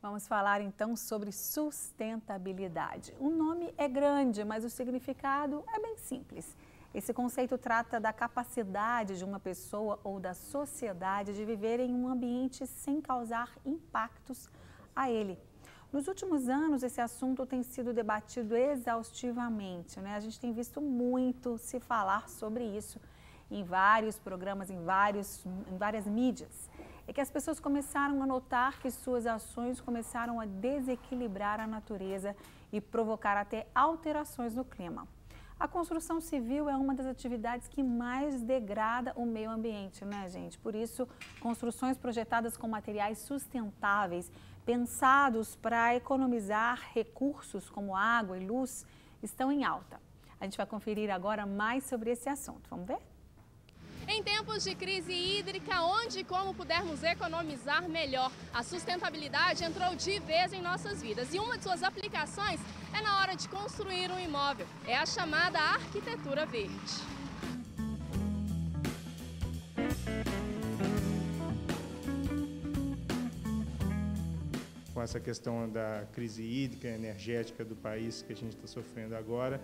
Vamos falar então sobre sustentabilidade. O nome é grande, mas o significado é bem simples. Esse conceito trata da capacidade de uma pessoa ou da sociedade de viver em um ambiente sem causar impactos a ele. Nos últimos anos, esse assunto tem sido debatido exaustivamente, né? A gente tem visto muito se falar sobre isso em vários programas, em várias mídias. É que as pessoas começaram a notar que suas ações começaram a desequilibrar a natureza e provocar até alterações no clima. A construção civil é uma das atividades que mais degrada o meio ambiente, né, gente? Por isso, construções projetadas com materiais sustentáveis, pensados para economizar recursos como água e luz, estão em alta. A gente vai conferir agora mais sobre esse assunto. Vamos ver? Em tempos de crise hídrica, onde e como pudermos economizar melhor, a sustentabilidade entrou de vez em nossas vidas. E uma de suas aplicações é na hora de construir um imóvel. É a chamada arquitetura verde. Com essa questão da crise hídrica e energética do país que a gente está sofrendo agora,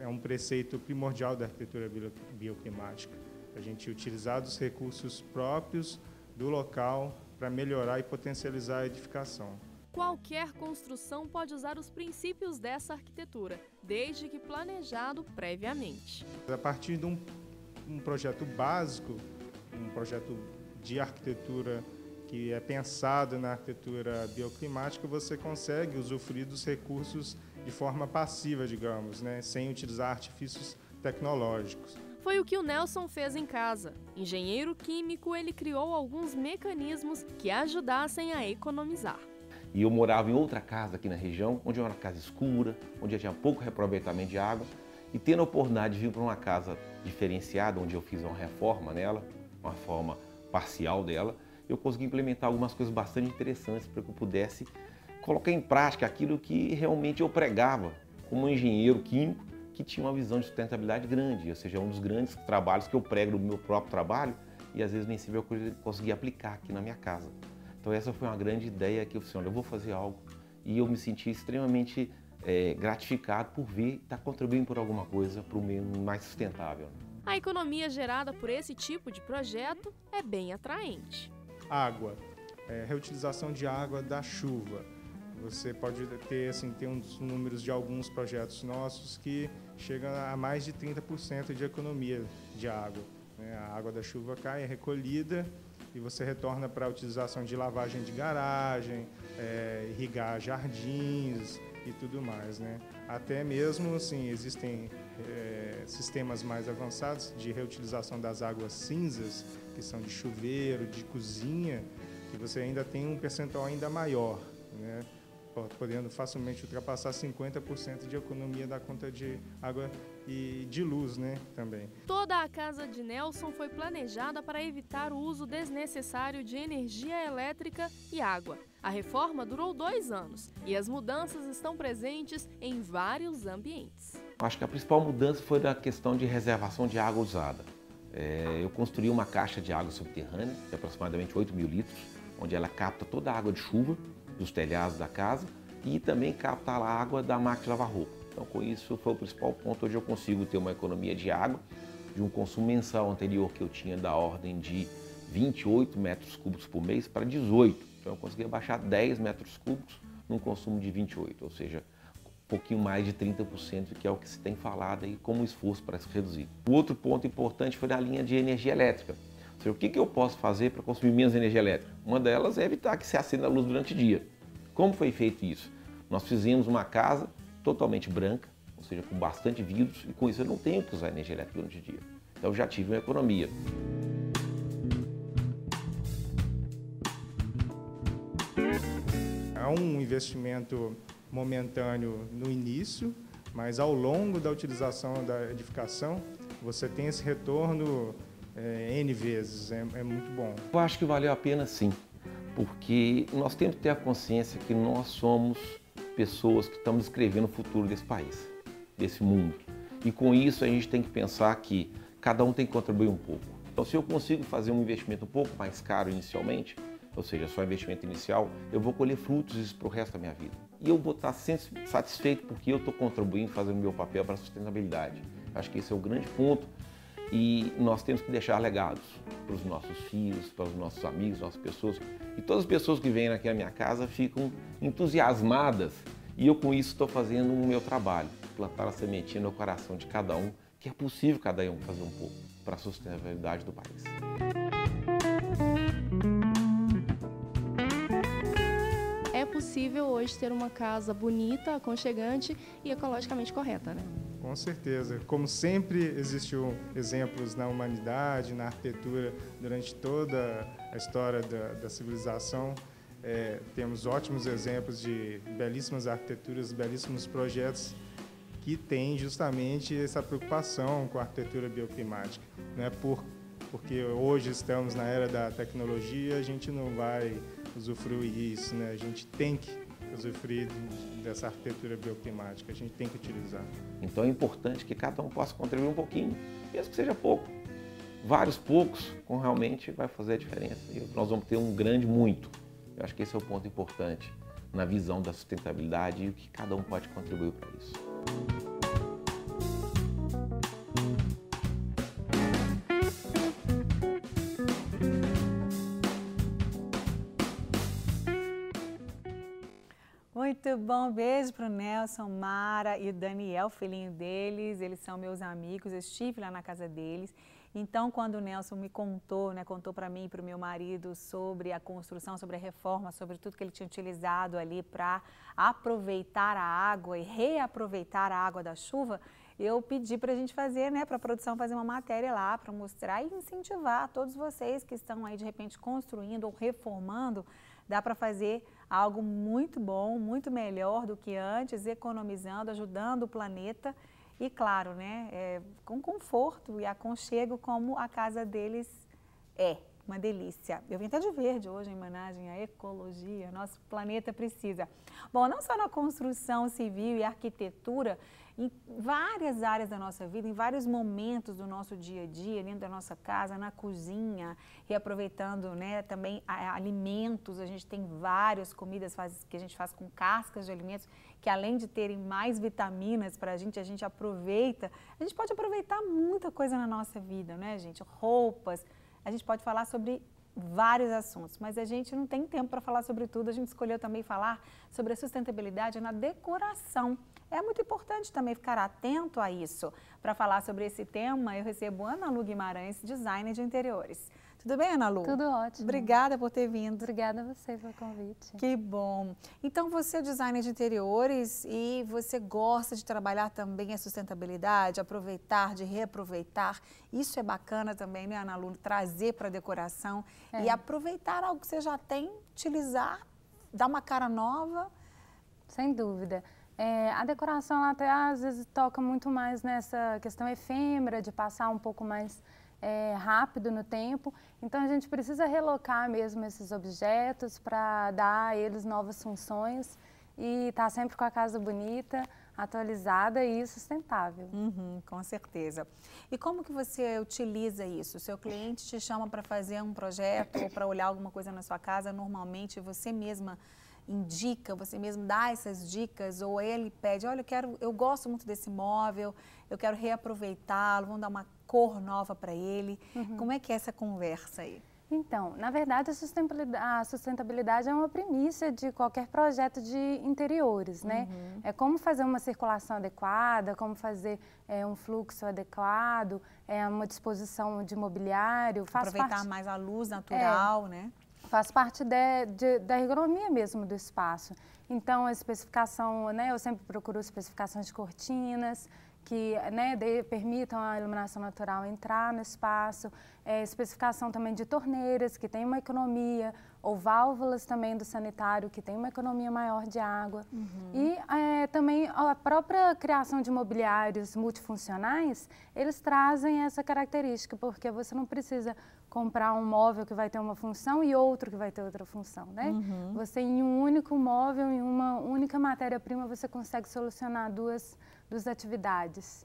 é um preceito primordial da arquitetura bioclimática. A gente utilizar os recursos próprios do local para melhorar e potencializar a edificação. Qualquer construção pode usar os princípios dessa arquitetura, desde que planejado previamente. A partir de um projeto básico, um projeto de arquitetura que é pensado na arquitetura bioclimática, você consegue usufruir dos recursos de forma passiva, digamos, né? Sem utilizar artifícios tecnológicos. Foi o que o Nelson fez em casa. Engenheiro químico, ele criou alguns mecanismos que ajudassem a economizar. E eu morava em outra casa aqui na região, onde era uma casa escura, onde tinha pouco reaproveitamento de água. E tendo a oportunidade de vir para uma casa diferenciada, onde eu fiz uma reforma nela, uma reforma parcial dela, eu consegui implementar algumas coisas bastante interessantes para que eu pudesse colocar em prática aquilo que realmente eu pregava como um engenheiro químico que tinha uma visão de sustentabilidade grande, ou seja, um dos grandes trabalhos que eu prego no meu próprio trabalho e às vezes nem sempre eu consegui aplicar aqui na minha casa. Então essa foi uma grande ideia que eu falei, olha, eu vou fazer algo e eu me senti extremamente gratificado por ver estar contribuindo por alguma coisa para o meio mais sustentável. A economia gerada por esse tipo de projeto é bem atraente. Água, reutilização de água da chuva. Você pode ter uns números de alguns projetos nossos que chegam a mais de 30% de economia de água. A água da chuva cai, é recolhida e você retorna para a utilização de lavagem de garagem, irrigar jardins e tudo mais, né? Até mesmo, assim, existem sistemas mais avançados de reutilização das águas cinzas, que são de chuveiro, de cozinha, que você ainda tem um percentual ainda maior, né? Podendo facilmente ultrapassar 50% de economia da conta de água e de luz, né, também. Toda a casa de Nelson foi planejada para evitar o uso desnecessário de energia elétrica e água. A reforma durou 2 anos e as mudanças estão presentes em vários ambientes. Acho que a principal mudança foi da questão de reservação de água usada. Eu construí uma caixa de água subterrânea, de aproximadamente 8.000 litros, onde ela capta toda a água de chuva dos telhados da casa e também capta a água da máquina de lavar roupa. Então, com isso, foi o principal ponto onde eu consigo ter uma economia de água, de um consumo mensal anterior que eu tinha da ordem de 28 metros cúbicos por mês para 18. Então, eu consegui baixar 10 metros cúbicos num consumo de 28, ou seja, um pouquinho mais de 30%, que é o que se tem falado aí como esforço para se reduzir. O outro ponto importante foi na linha de energia elétrica. Ou seja, o que eu posso fazer para consumir menos energia elétrica? Uma delas é evitar que se acenda a luz durante o dia. Como foi feito isso? Nós fizemos uma casa totalmente branca, ou seja, com bastante vidros, e com isso eu não tenho que usar energia elétrica durante o dia. Então eu já tive uma economia. Há um investimento momentâneo no início, mas ao longo da utilização da edificação, você tem esse retorno N vezes, é muito bom. Eu acho que valeu a pena sim, porque nós temos que ter a consciência que nós somos pessoas que estamos escrevendo o futuro desse país, desse mundo. E com isso a gente tem que pensar que cada um tem que contribuir um pouco. Então se eu consigo fazer um investimento um pouco mais caro inicialmente, ou seja, só investimento inicial, eu vou colher frutos disso para o resto da minha vida. E eu vou estar sempre satisfeito porque eu estou contribuindo, fazendo o meu papel para a sustentabilidade. Acho que esse é o grande ponto e nós temos que deixar legados para os nossos filhos, para os nossos amigos, nossas pessoas. E todas as pessoas que vêm aqui à minha casa ficam entusiasmadas e eu com isso estou fazendo o meu trabalho, plantar a sementinha no coração de cada um, que é possível cada um fazer um pouco para a sustentabilidade do país. É possível hoje ter uma casa bonita, aconchegante e ecologicamente correta, né? Com certeza. Como sempre existiu exemplos na humanidade, na arquitetura, durante toda a história da civilização, temos ótimos exemplos de belíssimas arquiteturas, belíssimos projetos que têm justamente essa preocupação com a arquitetura bioclimática, né? Porque hoje estamos na era da tecnologia, a gente não vai usufruir isso, né? A gente tem que usufruir dessa arquitetura bioclimática, a gente tem que utilizar. Então é importante que cada um possa contribuir um pouquinho, mesmo que seja pouco. Vários poucos, realmente vai fazer a diferença. E nós vamos ter um grande muito. Eu acho que esse é o ponto importante na visão da sustentabilidade e o que cada um pode contribuir para isso. Muito bom, beijo para o Nelson, Mara e Daniel, filhinho deles, eles são meus amigos, eu estive lá na casa deles. Então, quando o Nelson me contou, contou para mim e para o meu marido sobre a construção, sobre a reforma, sobre tudo que ele tinha utilizado ali para aproveitar a água e reaproveitar a água da chuva, eu pedi para a gente fazer, para a produção fazer uma matéria lá para mostrar e incentivar todos vocês que estão aí de repente construindo ou reformando. Dá para fazer algo muito bom, muito melhor do que antes, economizando, ajudando o planeta e, claro, com conforto e aconchego como a casa deles é. Uma delícia. Eu vim até de verde hoje em homenagem à ecologia, nosso planeta precisa. Bom, não só na construção civil e arquitetura, em várias áreas da nossa vida, em vários momentos do nosso dia a dia, dentro da nossa casa, na cozinha, reaproveitando também alimentos, a gente tem várias comidas que a gente faz com cascas de alimentos, que além de terem mais vitaminas para a gente aproveita, a gente pode aproveitar muita coisa na nossa vida, gente? Roupas, a gente pode falar sobre vários assuntos, mas a gente não tem tempo para falar sobre tudo. A gente escolheu também falar sobre a sustentabilidade na decoração. É muito importante também ficar atento a isso. Para falar sobre esse tema, eu recebo Ana Lu Guimarães, designer de interiores. Tudo bem, Ana Lu? Tudo ótimo. Obrigada por ter vindo. Obrigada a você pelo convite. Que bom. Então, você é designer de interiores e você gosta de trabalhar também a sustentabilidade, aproveitar, de reaproveitar. Isso é bacana também, né, Ana Lu? Trazer para a decoração e aproveitar algo que você já tem, utilizar, dar uma cara nova. Sem dúvida. A decoração ela até às vezes toca muito mais nessa questão efêmera, de passar um pouco mais rápido no tempo. Então, a gente precisa relocar mesmo esses objetos para dar a eles novas funções e estar sempre com a casa bonita, atualizada e sustentável. Com certeza. E como que você utiliza isso? O seu cliente te chama para fazer um projeto ou para olhar alguma coisa na sua casa, normalmente você mesma indica, você mesmo dá essas dicas, ou ele pede, olha, eu gosto muito desse móvel, eu quero reaproveitá-lo, vamos dar uma cor nova para ele. Como é que é essa conversa aí? Então, na verdade, a sustentabilidade é uma premissa de qualquer projeto de interiores, né? É como fazer uma circulação adequada, como fazer um fluxo adequado, uma disposição de mobiliário. Aproveitar mais a luz natural, né? Faz parte da ergonomia mesmo do espaço. Então, a especificação, eu sempre procuro especificações de cortinas, que permitam a iluminação natural entrar no espaço, especificação também de torneiras, que tem uma economia, ou válvulas também do sanitário, que tem uma economia maior de água. E também a própria criação de mobiliários multifuncionais, eles trazem essa característica, porque você não precisa comprar um móvel que vai ter uma função e outro que vai ter outra função, né? Você, em um único móvel, em uma única matéria-prima, você consegue solucionar duas das atividades.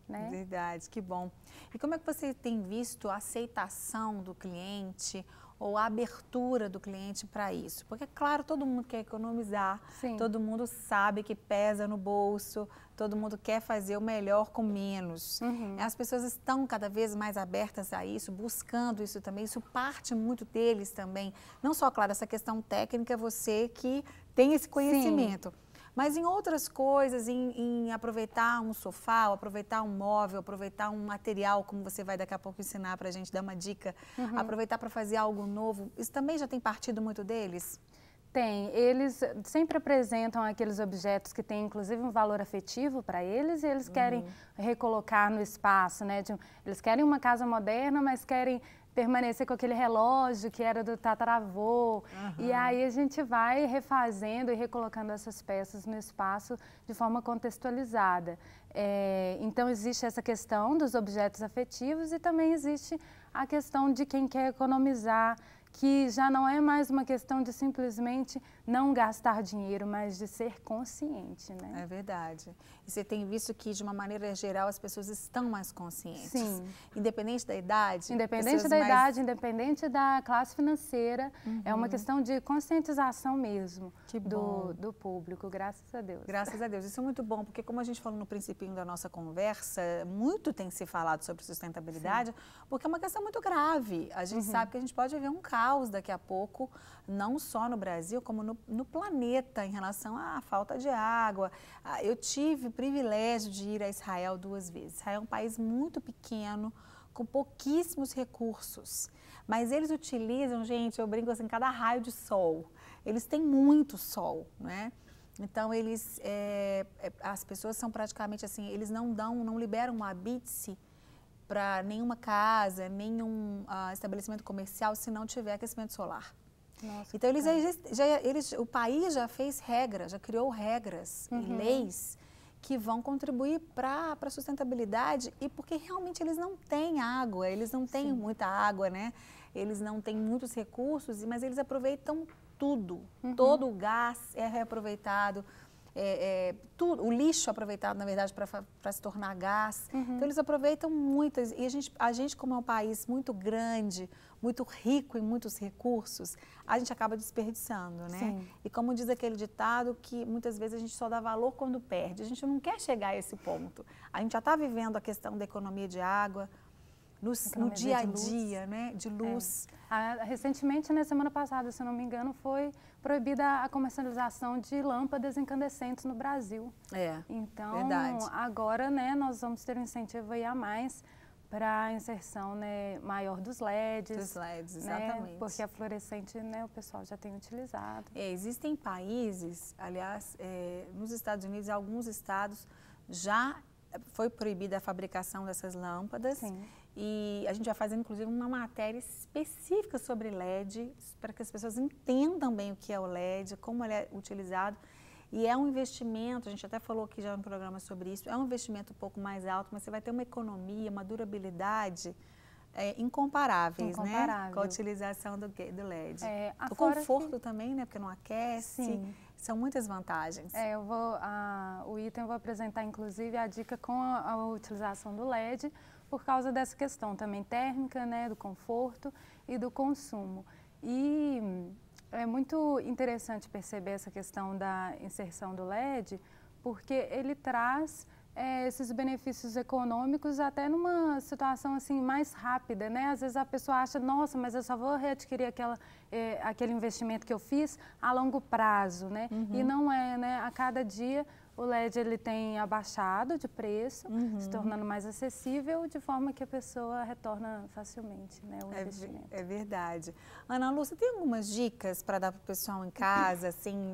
Né? Verdade, que bom. E como é que você tem visto a aceitação do cliente ou a abertura do cliente para isso? Porque, claro, todo mundo quer economizar, Sim. todo mundo sabe que pesa no bolso, todo mundo quer fazer o melhor com menos. As pessoas estão cada vez mais abertas a isso, buscando isso também, isso parte muito deles também. Não só, claro, essa questão técnica, você que tem esse conhecimento. Sim. Mas em outras coisas, em aproveitar um sofá, aproveitar um móvel, aproveitar um material, como você vai daqui a pouco ensinar para a gente, dar uma dica, aproveitar para fazer algo novo, isso também já tem partido muito deles? Tem. Eles sempre apresentam aqueles objetos que têm, inclusive, um valor afetivo para eles e eles querem recolocar no espaço, né? Eles querem uma casa moderna, mas querem permanecer com aquele relógio que era do tataravô. E aí a gente vai refazendo e recolocando essas peças no espaço de forma contextualizada. Então existe essa questão dos objetos afetivos e também existe a questão de quem quer economizar, que já não é mais uma questão de simplesmente não gastar dinheiro, mas de ser consciente, né? É verdade. E você tem visto que, de uma maneira geral, as pessoas estão mais conscientes? Sim. Independente da idade? Independente da idade, independente da classe financeira, é uma questão de conscientização mesmo do público, graças a Deus. Graças a Deus. Isso é muito bom, porque como a gente falou no principinho da nossa conversa, muito tem se falado sobre sustentabilidade, porque é uma questão muito grave. A gente sabe que a gente pode viver um caos daqui a pouco, não só no Brasil, como no planeta, em relação à falta de água. Eu tive o privilégio de ir a Israel 2 vezes. Israel é um país muito pequeno, com pouquíssimos recursos, mas eles utilizam, gente, eu brinco assim, cada raio de sol. Eles têm muito sol, né? Então, as pessoas são praticamente assim, eles não liberam uma habite para nenhuma casa, nenhum estabelecimento comercial, se não tiver aquecimento solar. Nossa, então, o país já fez regras, já criou regras e leis que vão contribuir para a sustentabilidade e porque realmente eles não têm água, eles não têm muita água, né? Eles não têm muitos recursos, mas eles aproveitam tudo. Todo o gás é reaproveitado. Tudo, o lixo é aproveitado, na verdade, para se tornar gás. Então, eles aproveitam muito. E a gente, como é um país muito grande, muito rico em muitos recursos, a gente acaba desperdiçando, né? Sim. E como diz aquele ditado, que muitas vezes a gente só dá valor quando perde. A gente não quer chegar a esse ponto. A gente já está vivendo a questão da economia de água, no dia a dia, né? De luz. Recentemente, na semana passada, se não me engano, foi proibida a comercialização de lâmpadas incandescentes no Brasil. Então, verdade. agora, né, nós vamos ter um incentivo aí a mais para a inserção, né, maior dos LEDs. Dos LEDs, exatamente. Né, porque a fluorescente, né, o pessoal já tem utilizado. Existem países, aliás, nos Estados Unidos, alguns estados já foi proibida a fabricação dessas lâmpadas. Sim. E a gente vai fazer, inclusive, uma matéria específica sobre LED, para que as pessoas entendam bem o que é o LED, como ele é utilizado. E é um investimento, a gente até falou aqui já no programa sobre isso, é um investimento um pouco mais alto, mas você vai ter uma economia, uma durabilidade incomparáveis, né? Com a utilização do LED. O conforto também, né? Porque não aquece. Sim. São muitas vantagens. O item eu vou apresentar, inclusive, a dica com a utilização do LED, por causa dessa questão também térmica, né, do conforto e do consumo. E é muito interessante perceber essa questão da inserção do LED, porque ele traz esses benefícios econômicos até numa situação assim mais rápida, né? Às vezes a pessoa acha, nossa, mas eu só vou readquirir aquele investimento que eu fiz a longo prazo, né? E não é, né? A cada dia o LED ele tem abaixado de preço, se tornando mais acessível, de forma que a pessoa retorna facilmente, né, o investimento. É verdade. Ana Lu, você tem algumas dicas para dar para o pessoal em casa, assim,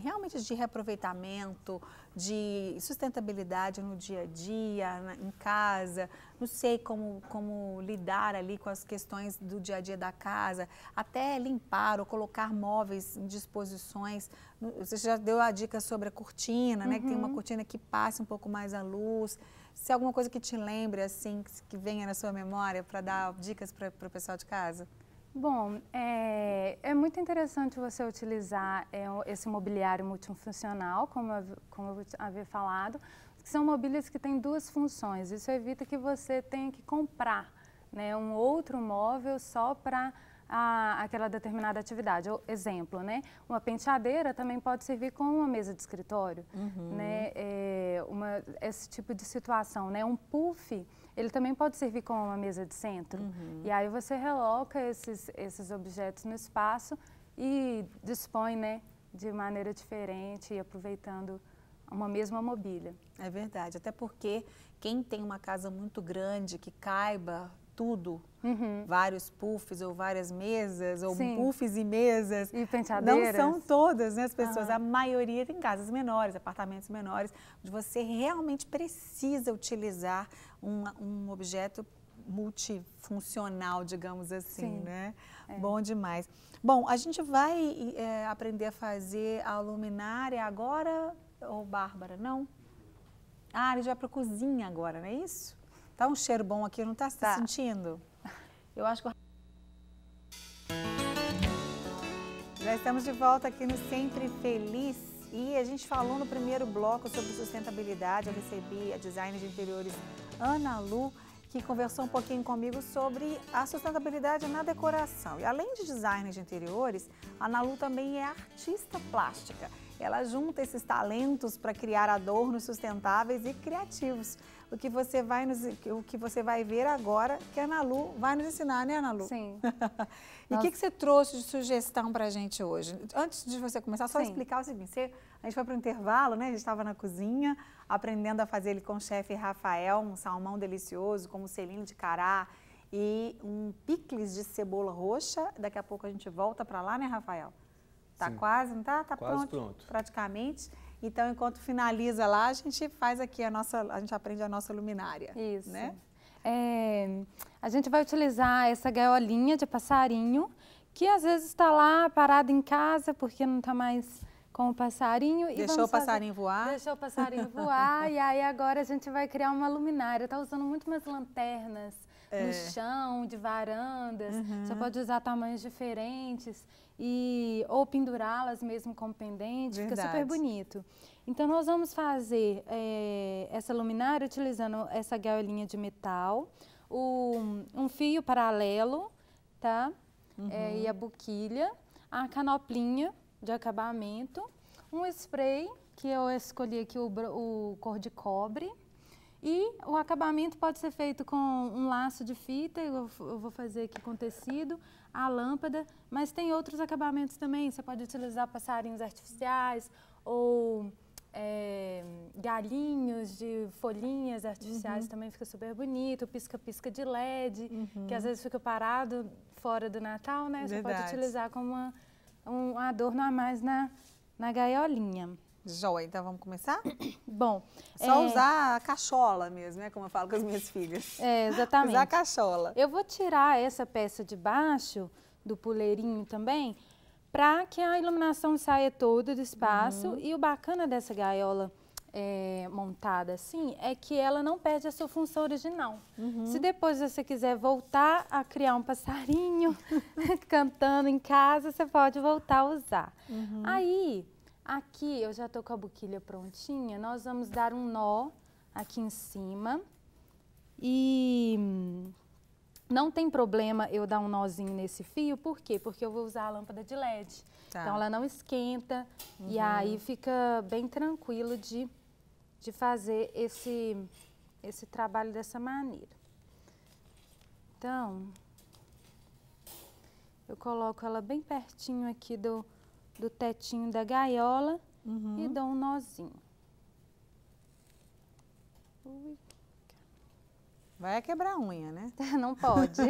realmente de reaproveitamento, de sustentabilidade no dia a dia, em casa? Não sei como lidar ali com as questões do dia a dia da casa, até limpar ou colocar móveis em disposições. Você já deu a dica sobre a cortina, né? Que tem uma cortina que passe um pouco mais a luz. Se é alguma coisa que te lembre, assim, que venha na sua memória para dar dicas para o pessoal de casa? Bom, é muito interessante você utilizar esse mobiliário multifuncional, como eu havia falado. que são mobílias que têm duas funções. Isso evita que você tenha que comprar, né, um outro móvel só para aquela determinada atividade. Exemplo, né? Uma penteadeira também pode servir como uma mesa de escritório, né? Esse tipo de situação, né? Um puff, ele também pode servir como uma mesa de centro. E aí você reloca esses objetos no espaço e dispõe, né, de maneira diferente e aproveitando uma mesma mobília. É verdade, até porque quem tem uma casa muito grande que caiba tudo, vários puffs ou várias mesas, ou puffs e mesas, e penteadeiras. Não são todas, né, as pessoas, a maioria tem casas menores, apartamentos menores, onde você realmente precisa utilizar um objeto multifuncional, digamos assim, né? Bom demais. Bom, a gente vai aprender a fazer a luminária agora, ou Bárbara, não? A gente vai para a cozinha agora, não é isso? Tá um cheiro bom aqui, não está se sentindo? Eu acho que... Já estamos de volta aqui no Sempre Feliz e a gente falou no primeiro bloco sobre sustentabilidade. Eu recebi a designer de interiores Ana Lu, que conversou um pouquinho comigo sobre a sustentabilidade na decoração. E além de designer de interiores, a Ana Lu também é artista plástica. Ela junta esses talentos para criar adornos sustentáveis e criativos. O que você vai ver agora que a Ana Lu vai nos ensinar, né, Ana Lu? Sim. E o que você trouxe de sugestão para a gente hoje? Antes de você começar, só explicar o seguinte, a gente foi para o intervalo, né? A gente estava na cozinha, aprendendo a fazer ele com o chefe Rafael, um salmão delicioso, com musseline de cará e um picles de cebola roxa. Daqui a pouco a gente volta para lá, né, Rafael? Tá quase, não tá? Tá quase pronto. Praticamente. Então, enquanto finaliza lá, a gente faz aqui a gente aprende a nossa luminária. Isso. Né? A gente vai utilizar essa gaiolinha de passarinho, que às vezes está lá parado em casa, porque não está mais com o passarinho. Deixou o passarinho voar. Deixou o passarinho voar, e aí agora a gente vai criar uma luminária. Está usando muito umas lanternas no chão, de varandas. Você pode usar tamanhos diferentes. Ou pendurá-las mesmo com pendente, fica super bonito. Então, nós vamos fazer essa luminária utilizando essa gaiolinha de metal, um fio paralelo, tá? E a boquilha, a canoplinha de acabamento, um spray, que eu escolhi aqui o cor de cobre, e o acabamento pode ser feito com um laço de fita, eu vou fazer aqui com tecido, a lâmpada, mas tem outros acabamentos também. Você pode utilizar passarinhos artificiais ou galinhos de folhinhas artificiais, também fica super bonito. Pisca-pisca de LED, que às vezes fica parado fora do Natal, né? Você pode utilizar como um adorno a mais na gaiolinha. Joia, então vamos começar? Bom, só usar a cachola mesmo, né? Como eu falo com as minhas filhas. Exatamente. Usar a cachola. Eu vou tirar essa peça de baixo do puleirinho também, para que a iluminação saia toda do espaço. E o bacana dessa gaiola montada assim é que ela não perde a sua função original. Se depois você quiser voltar a criar um passarinho cantando em casa, você pode voltar a usar. Aí, aqui eu já estou com a boquilha prontinha, nós vamos dar um nó aqui em cima e não tem problema eu dar um nozinho nesse fio, por quê? Porque eu vou usar a lâmpada de LED, então ela não esquenta e aí fica bem tranquilo de fazer esse trabalho dessa maneira. Então, eu coloco ela bem pertinho aqui do tetinho da gaiola e dou um nozinho. Vai quebrar a unha, né? Não pode.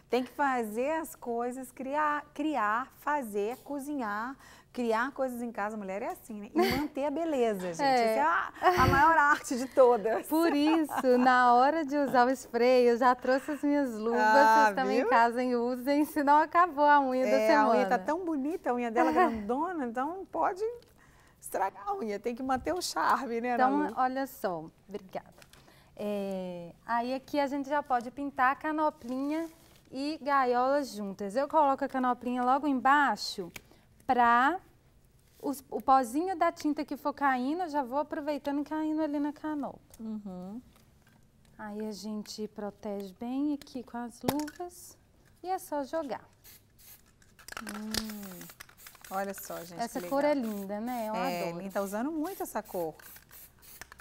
Tem que fazer as coisas, criar, fazer, cozinhar, criar coisas em casa. A mulher é assim, né? E manter a beleza, gente. Essa é a maior arte de todas. Por isso, na hora de usar o spray, eu já trouxe as minhas luvas. Vocês também em casa usem, senão acabou a unha da semana. A unha tá tão bonita, a unha dela grandona, então não pode estragar a unha. Tem que manter o charme, né, Ana Lu? Então, olha só. Obrigada. Aí aqui a gente já pode pintar a canoplinha e gaiolas juntas. Eu coloco a canoplinha logo embaixo para o pozinho da tinta que for caindo, eu já vou aproveitando e caindo ali na canopla. Aí a gente protege bem aqui com as luvas e é só jogar. Olha só, gente. Essa cor é linda, né? Eu adoro. Ele tá usando muito essa cor.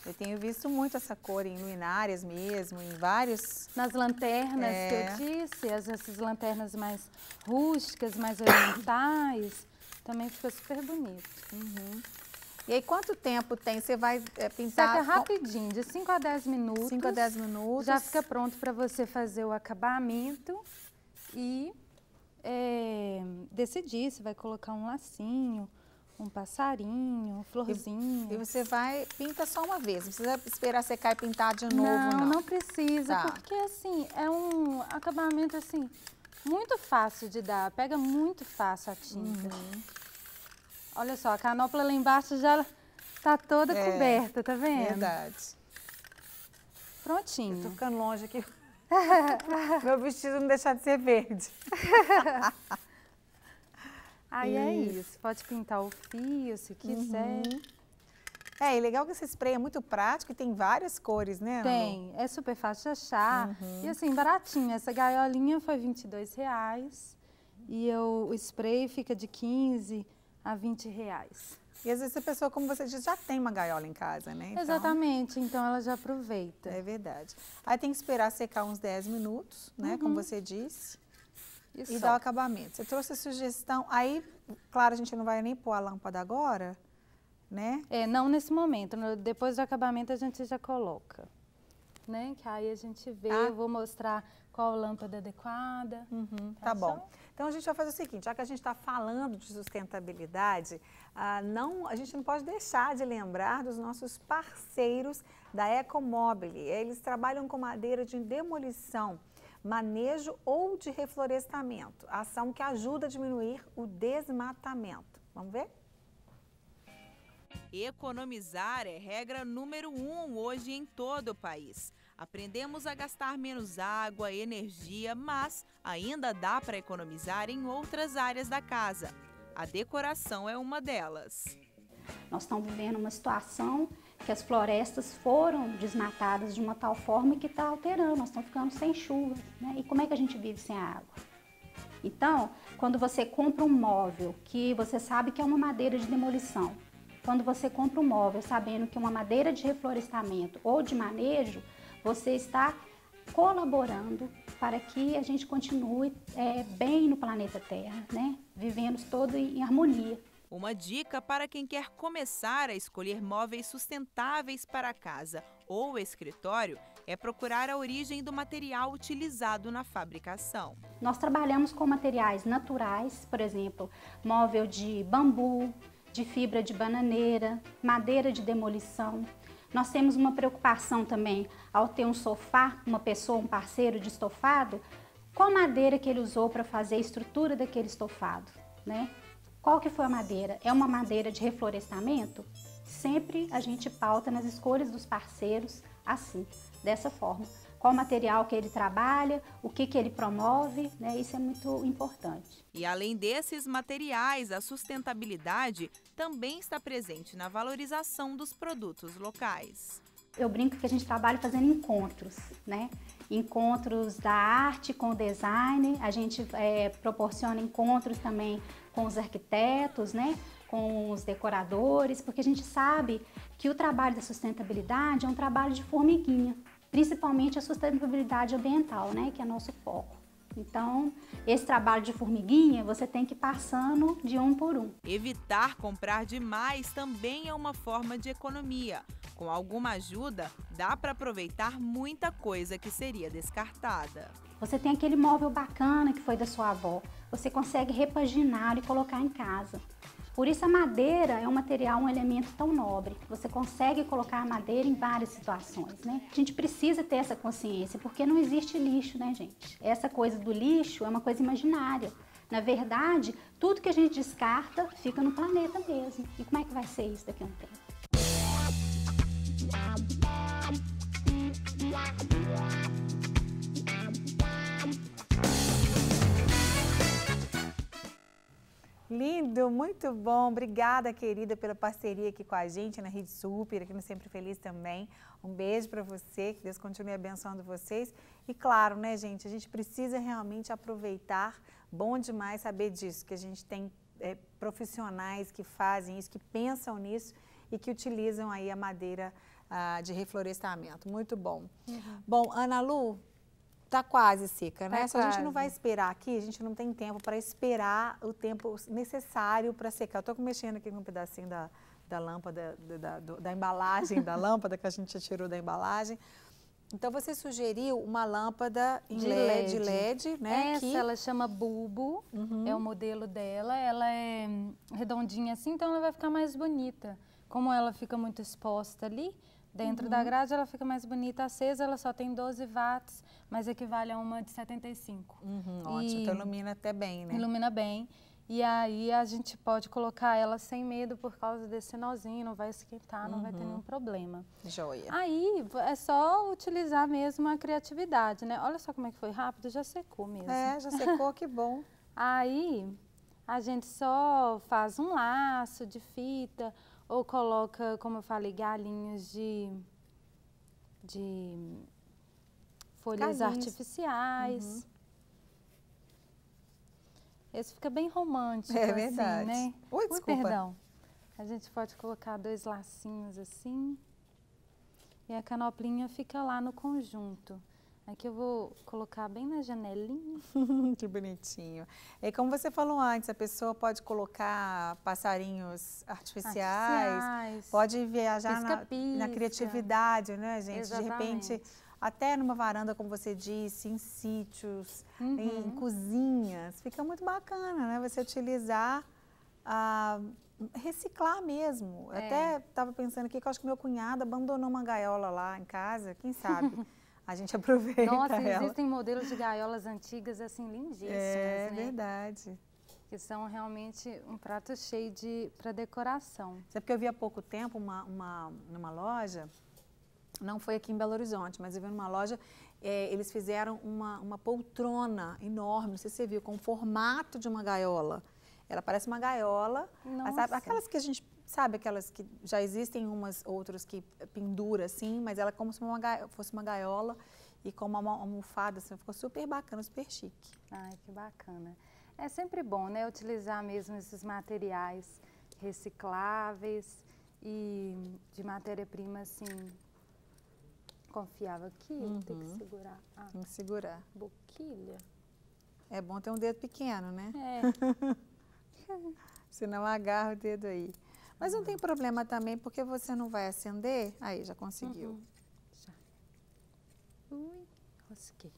Eu tenho visto muito essa cor em luminárias mesmo, em vários... Nas lanternas que eu disse, essas lanternas mais rústicas, mais orientais, também fica super bonito. E aí, quanto tempo tem? Você vai pintar... Seca rapidinho, de 5 a 10 minutos. 5 a 10 minutos. Já fica pronto para você fazer o acabamento e decidir se vai colocar um lacinho, um passarinho, florzinho. E você pinta só uma vez, não precisa esperar secar e pintar de novo, não. Não precisa, porque assim, é um acabamento assim, muito fácil de dar, pega muito fácil a tinta. Olha só, a canopla lá embaixo já tá toda coberta, tá vendo? Verdade. Prontinho. Eu tô ficando longe aqui. Meu vestido não deixar de ser verde. Aí é isso, pode pintar o fio se quiser. E legal que esse spray é muito prático e tem várias cores, né, Ana? Tem, é super fácil de achar. E assim, baratinho. Essa gaiolinha foi R$22 e o spray fica de R$15 a R$20. E às vezes a pessoa, como você disse, já tem uma gaiola em casa, né? Então, exatamente, então ela já aproveita. É verdade. Aí tem que esperar secar uns 10 minutos, né, como você disse. E dar o acabamento. Você trouxe a sugestão, aí, claro, a gente não vai nem pôr a lâmpada agora, né? Não nesse momento, depois do acabamento a gente já coloca, né? Que aí a gente vê, eu vou mostrar qual lâmpada adequada. Tá bom. Então a gente vai fazer o seguinte, já que a gente está falando de sustentabilidade, a gente não pode deixar de lembrar dos nossos parceiros da Ecomobile. Eles trabalham com madeira de demolição, manejo ou de reflorestamento, ação que ajuda a diminuir o desmatamento. Vamos ver? Economizar é regra número 1 hoje em todo o país. Aprendemos a gastar menos água, energia, mas ainda dá para economizar em outras áreas da casa. A decoração é uma delas. Nós estamos vivendo uma situação que as florestas foram desmatadas de uma tal forma que está alterando, nós estamos ficando sem chuva, né? E como é que a gente vive sem água? Então, quando você compra um móvel que você sabe que é uma madeira de demolição, quando você compra um móvel sabendo que é uma madeira de reflorestamento ou de manejo, você está colaborando para que a gente continue bem no planeta Terra, né? Vivendo todos em harmonia. Uma dica para quem quer começar a escolher móveis sustentáveis para a casa ou escritório é procurar a origem do material utilizado na fabricação. Nós trabalhamos com materiais naturais, por exemplo, móvel de bambu, de fibra de bananeira, madeira de demolição. Nós temos uma preocupação também ao ter um sofá, uma pessoa, um parceiro de estofado, qual madeira que ele usou para fazer a estrutura daquele estofado, né? Qual que foi a madeira? É uma madeira de reflorestamento? Sempre a gente pauta nas escolhas dos parceiros assim, dessa forma. Qual material que ele trabalha, o que ele promove, né? Isso é muito importante. E além desses materiais, a sustentabilidade também está presente na valorização dos produtos locais. Eu brinco que a gente trabalha fazendo encontros, né? Encontros da arte com o design, a gente proporciona encontros também com os arquitetos, né? Com os decoradores, porque a gente sabe que o trabalho da sustentabilidade é um trabalho de formiguinha, principalmente a sustentabilidade ambiental, né? Que é nosso foco. Então, esse trabalho de formiguinha, você tem que ir passando de um por um. Evitar comprar demais também é uma forma de economia. Com alguma ajuda, dá para aproveitar muita coisa que seria descartada. Você tem aquele móvel bacana que foi da sua avó, você consegue repaginar e colocar em casa. Por isso a madeira é um material, um elemento tão nobre. Você consegue colocar a madeira em várias situações, né? A gente precisa ter essa consciência, porque não existe lixo, né, gente? Essa coisa do lixo é uma coisa imaginária. Na verdade, tudo que a gente descarta fica no planeta mesmo. E como é que vai ser isso daqui a um tempo? Lindo, muito bom. Obrigada, querida, pela parceria aqui com a gente na Rede Super, aqui no Sempre Feliz também. Um beijo para você, que Deus continue abençoando vocês. E claro, né, gente, a gente precisa realmente aproveitar. Bom demais saber disso, que a gente tem profissionais que fazem isso, que pensam nisso e que utilizam aí a madeira de reflorestamento. Muito bom. Bom, Ana Lu, tá quase seca, né? Se a gente não vai esperar aqui, a gente não tem tempo para esperar o tempo necessário para secar. Eu tô mexendo aqui com um pedacinho da lâmpada, da embalagem da lâmpada que a gente já tirou da embalagem. Então, você sugeriu uma lâmpada de LED, né? Essa, ela chama Bulbo, é o modelo dela. Ela é redondinha assim, então ela vai ficar mais bonita. Como ela fica muito exposta ali, dentro da grade, ela fica mais bonita acesa. Ela só tem 12 watts, mas equivale a uma de 75. Ótimo, então ilumina até bem, né? Ilumina bem. E aí a gente pode colocar ela sem medo por causa desse nozinho, não vai esquentar, não vai ter nenhum problema. Joia. Aí é só utilizar mesmo a criatividade, né? Olha só como é que foi rápido, já secou mesmo. Já secou, que bom. Aí a gente só faz um laço de fita ou coloca, como eu falei, galinhos de folhas artificiais. Esse fica bem romântico, é verdade. Assim, né? Ui, desculpa. Perdão. A gente pode colocar 2 lacinhos assim. E a canoplinha fica lá no conjunto. Aqui eu vou colocar bem na janelinha. Que bonitinho. E como você falou antes, a pessoa pode colocar passarinhos artificiais. Pode viajar na criatividade, né, gente? Exatamente. De repente, até numa varanda, como você disse, em sítios, em cozinhas. Fica muito bacana, né? Você utilizar, reciclar mesmo. Até estava pensando aqui que eu acho que meu cunhado abandonou uma gaiola lá em casa, quem sabe? A gente aproveita Nossa, ela. existem modelos de gaiolas antigas, assim, lindíssimas, né? Verdade. Que são realmente um prato cheio para decoração. Sabe porque eu vi há pouco tempo numa loja, não foi aqui em Belo Horizonte, mas eu vi numa loja, eles fizeram uma poltrona enorme, não sei se você viu, com o formato de uma gaiola. Ela parece uma gaiola, sabe, aquelas que a gente... Sabe aquelas que já existem outras que pendura assim, mas ela é como se fosse uma gaiola e com uma almofada, assim, ficou super bacana, super chique. Ai, que bacana. É sempre bom, né, utilizar mesmo esses materiais recicláveis e de matéria-prima, assim, confiável. Aqui, tem que segurar. Tem que segurar. Boquilha. É bom ter um dedo pequeno, né? É. Senão agarra o dedo aí. Mas não tem problema também, porque você não vai acender. Aí, já conseguiu. Já. Ui, rosquei.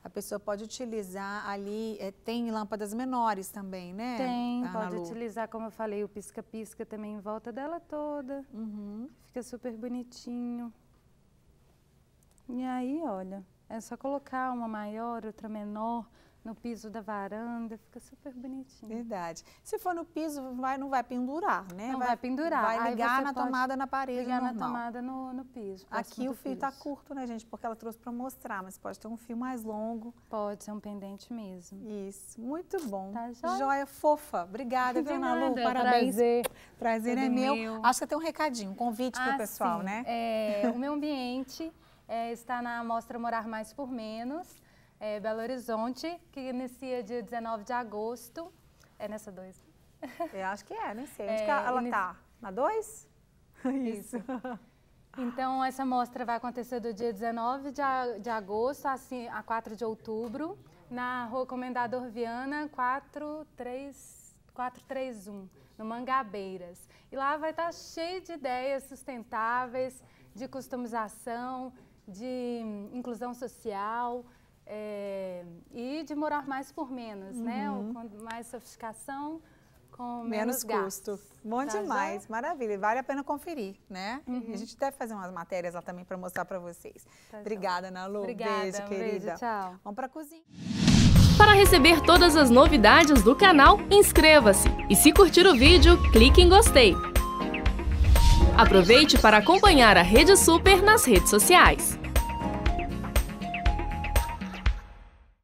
A pessoa pode utilizar ali, tem lâmpadas menores também, né? Tem, pode utilizar, como eu falei, o pisca-pisca também em volta dela toda. Fica super bonitinho. E aí, olha, é só colocar uma maior, outra menor no piso da varanda, fica super bonitinho. Verdade. Se for no piso, não vai pendurar, né? Não vai pendurar. Vai ligar na tomada na parede ligar normal. Na tomada no piso. Aqui o fio está curto, né, gente? Porque ela trouxe para mostrar, mas pode ter um fio mais longo. Pode ser um pendente mesmo. Isso, muito bom. Tá joia? Joia fofa. Obrigada, viu, Ana Lu? Parabéns. Prazer é meu. Acho que você tem um recadinho, um convite para o pessoal, sim. né? O meu ambiente está na Mostra Morar Mais por Menos, Belo Horizonte, que inicia dia 19 de agosto. É nessa 2? Eu acho que nem sei. Onde que ela está? Na 2? Isso. Então, essa mostra vai acontecer do dia 19 de agosto a 4 de outubro, na Rua Comendador Viana 431, no Mangabeiras. E lá vai estar cheio de ideias sustentáveis, de customização, de inclusão social, e de morar mais por menos, né? Com mais sofisticação, com menos custo. Bom demais, maravilha. Vale a pena conferir, né? E a gente deve fazer umas matérias lá também para mostrar para vocês. Obrigada, Ana Lu. Obrigada, beijo, querida. Beijo, tchau. Vamos para a cozinha. Para receber todas as novidades do canal, inscreva-se. E se curtir o vídeo, clique em gostei. Aproveite para acompanhar a Rede Super nas redes sociais.